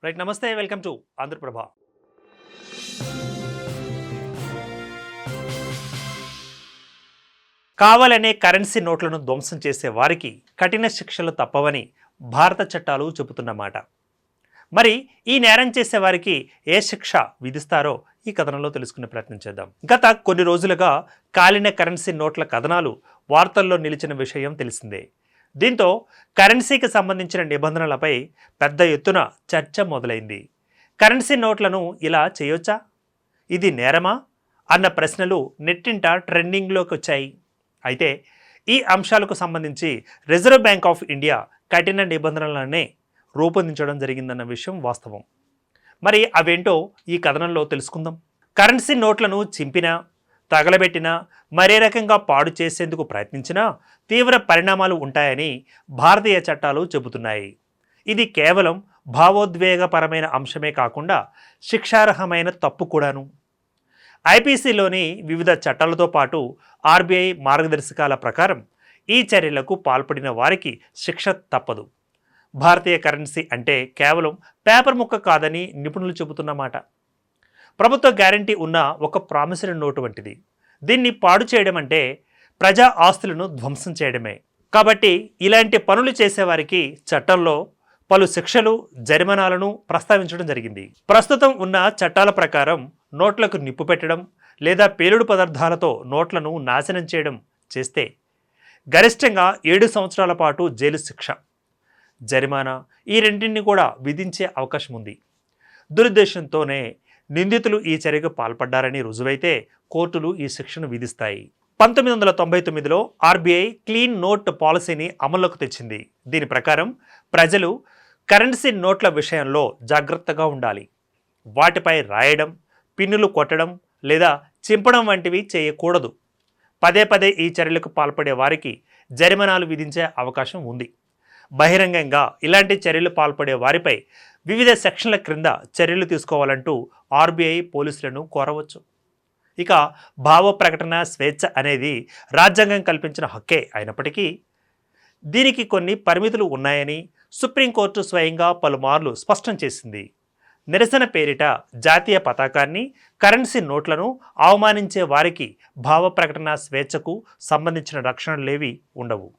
Right. నమస్తే, welcome to Andhraprabha. కావాలనే currency నోట్లను ధ్వంసం చేసే వారికి కఠిన శిక్షలు తప్పవని భారత చట్టాలు చెబుతున్నమాట. మరి ఈ నేరం చేసే వారికి ఏ శిక్ష విధిస్తారో ఈ కథనంలో తెలుసుకునే ప్రయత్నం చేద్దాం. గత కొన్ని రోజులుగా కాలిన కరెన్సీ నోట్ల కథనాలు వార్తల్లో నిలిచిన విషయం తెలిసిందే. దీంతో కరెన్సీకి సంబంధించిన నిబంధనలపై పెద్ద ఎత్తున చర్చ మొదలైంది. కరెన్సీ నోట్లను ఇలా చేయొచ్చా, ఇది నేరమా అన్న ప్రశ్నలు నెట్టింట ట్రెండింగ్లోకి వచ్చాయి. అయితే ఈ అంశాలకు సంబంధించి రిజర్వ్ బ్యాంక్ ఆఫ్ ఇండియా కఠిన నిబంధనలనే రూపొందించడం జరిగిందన్న విషయం వాస్తవం. మరి అవేంటో ఈ కథనంలో తెలుసుకుందాం. కరెన్సీ నోట్లను చింపినా, తగలబెట్టినా, మరే రకంగా పాడు చేసేందుకు ప్రయత్నించినా తీవ్ర పరిణామాలు ఉంటాయని భారతీయ చట్టాలు చెబుతున్నాయి. ఇది కేవలం భావోద్వేగపరమైన అంశమే కాకుండా శిక్షార్హమైన తప్పు కూడాను. ఐపీసీలోని వివిధ చట్టాలతో పాటు ఆర్బీఐ మార్గదర్శకాల ప్రకారం ఈ చర్యలకు పాల్పడిన వారికి శిక్ష తప్పదు. భారతీయ కరెన్సీ అంటే కేవలం పేపర్ ముక్క కాదని నిపుణులు చెబుతున్నమాట. ప్రభుత్వ గ్యారంటీ ఉన్న ఒక ప్రామిసరీ నోటు వంటిది. దీన్ని పాడు చేయడం అంటే ప్రజా ఆస్తులను ధ్వంసం చేయడమే. కాబట్టి ఇలాంటి పనులు చేసేవారికి చట్టంలో పలు శిక్షలు, జరిమానాలను ప్రస్తావించడం జరిగింది. ప్రస్తుతం ఉన్న చట్టాల ప్రకారం నోట్లకు నిప్పు పెట్టడం లేదా పేలుడు పదార్థాలతో నోట్లను నాశనం చేయడం చేస్తే గరిష్టంగా 7 సంవత్సరాల పాటు జైలు శిక్ష, జరిమానా ఈ రెండింటిని కూడా విధించే అవకాశం ఉంది. దురుద్దేశంతోనే నిందితులు ఈ చర్యకు పాల్పడ్డారని రుజువైతే కోర్టులు ఈ శిక్షను విధిస్తాయి. 1999లో ఆర్బీఐ క్లీన్ నోట్ పాలసీని అమల్లోకి తెచ్చింది. దీని ప్రకారం ప్రజలు కరెన్సీ నోట్ల విషయంలో జాగ్రత్తగా ఉండాలి. వాటిపై రాయడం, పిన్నులు కొట్టడం లేదా చింపడం వంటివి చేయకూడదు. పదే పదే ఈ చర్యలకు పాల్పడే వారికి జరిమానాలు విధించే అవకాశం ఉంది. బహిరంగంగా ఇలాంటి చర్యలు పాల్పడే వారిపై వివిధ సెక్షన్ల క్రింద చర్యలు తీసుకోవాలంటూ ఆర్బీఐ పోలీసులను కోరవచ్చు. ఇక భావ ప్రకటన స్వేచ్ఛ అనేది రాజ్యాంగం కల్పించిన హక్కే అయినప్పటికీ దీనికి కొన్ని పరిమితులు ఉన్నాయని సుప్రీంకోర్టు స్వయంగా పలుమార్లు స్పష్టం చేసింది. నిరసన పేరిట జాతీయ పతాకాన్ని, కరెన్సీ నోట్లను అవమానించే వారికి భావ ప్రకటన స్వేచ్ఛకు సంబంధించిన రక్షణలేవి ఉండవు.